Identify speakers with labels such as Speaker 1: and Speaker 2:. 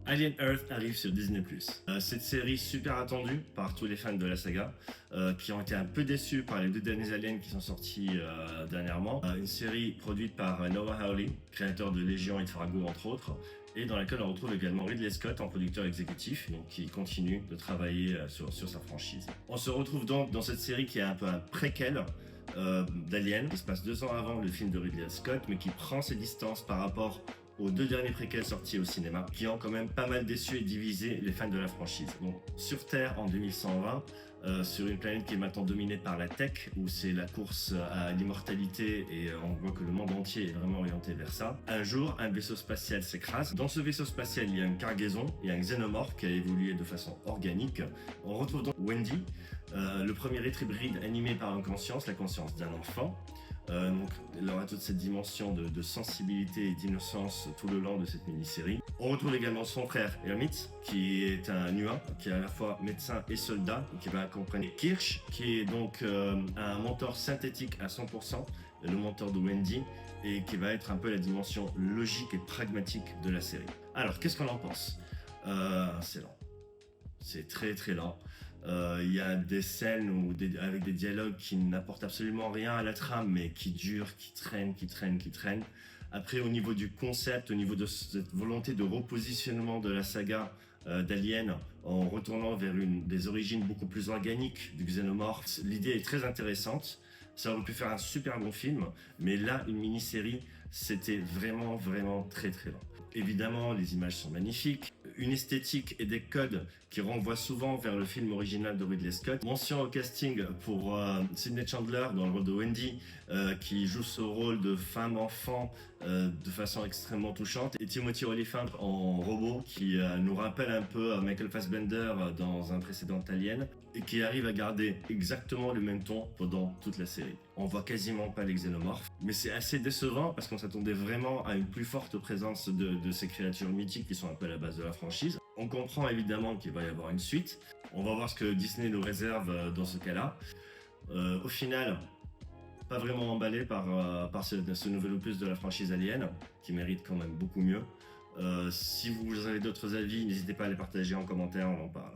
Speaker 1: Alien Earth arrive sur Disney+. Cette série super attendue par tous les fans de la saga, qui ont été un peu déçus par les deux derniers Aliens qui sont sortis dernièrement. Une série produite par Noah Hawley, créateur de Légion et de Fargo entre autres, et dans laquelle on retrouve également Ridley Scott en producteur exécutif, donc qui continue de travailler sur sa franchise. On se retrouve donc dans cette série qui est un peu un préquel d'Alien, qui se passe 2 ans avant le film de Ridley Scott, mais qui prend ses distances par rapport aux 2 derniers préquels sortis au cinéma, qui ont quand même pas mal déçu et divisé les fans de la franchise. Donc, sur Terre en 2120, sur une planète qui est maintenant dominée par la tech, où c'est la course à l'immortalité et on voit que le monde entier est vraiment orienté vers ça. Un jour, un vaisseau spatial s'écrase. Dans ce vaisseau spatial, il y a une cargaison, il y a un xénomorphe qui a évolué de façon organique. On retrouve donc Wendy, le premier être hybride animé par une conscience, la conscience d'un enfant. Donc elle aura toute cette dimension de sensibilité et d'innocence tout le long de cette mini-série. On retrouve également son frère Hermit, qui est un humain, qui est à la fois médecin et soldat, qui va accompagner Kirsch, qui est donc un mentor synthétique à 100%, le mentor de Wendy, et qui va être un peu la dimension logique et pragmatique de la série. Alors, qu'est-ce qu'on en pense? C'est lent. C'est très très lent. Il y a des scènes avec des dialogues qui n'apportent absolument rien à la trame, mais qui durent, qui traînent. Après, au niveau du concept, au niveau de cette volonté de repositionnement de la saga d'Alien, en retournant vers des origines beaucoup plus organiques du xénomorphe, l'idée est très intéressante. Ça aurait pu faire un super bon film, mais là, une mini-série, c'était vraiment très très lent. Évidemment, les images sont magnifiques, une esthétique et des codes qui renvoient souvent vers le film original de Ridley Scott. Mention au casting pour Sydney Chandler dans le rôle de Wendy, qui joue ce rôle de femme-enfant de façon extrêmement touchante, et Timothy Olyphant en robot qui nous rappelle un peu Michael Fassbender dans un précédent Alien, et qui arrive à garder exactement le même ton pendant toute la série. On voit quasiment pas les xénomorphes, mais c'est assez décevant parce qu'on s'attendait vraiment à une plus forte présence de ces créatures mythiques qui sont un peu à la base de la franchise. On comprend évidemment qu'il va y avoir une suite. On va voir ce que Disney nous réserve dans ce cas-là. Au final, pas vraiment emballé par ce nouvel opus de la franchise Alien, qui mérite quand même beaucoup mieux. Si vous avez d'autres avis, n'hésitez pas à les partager en commentaire, on en parle.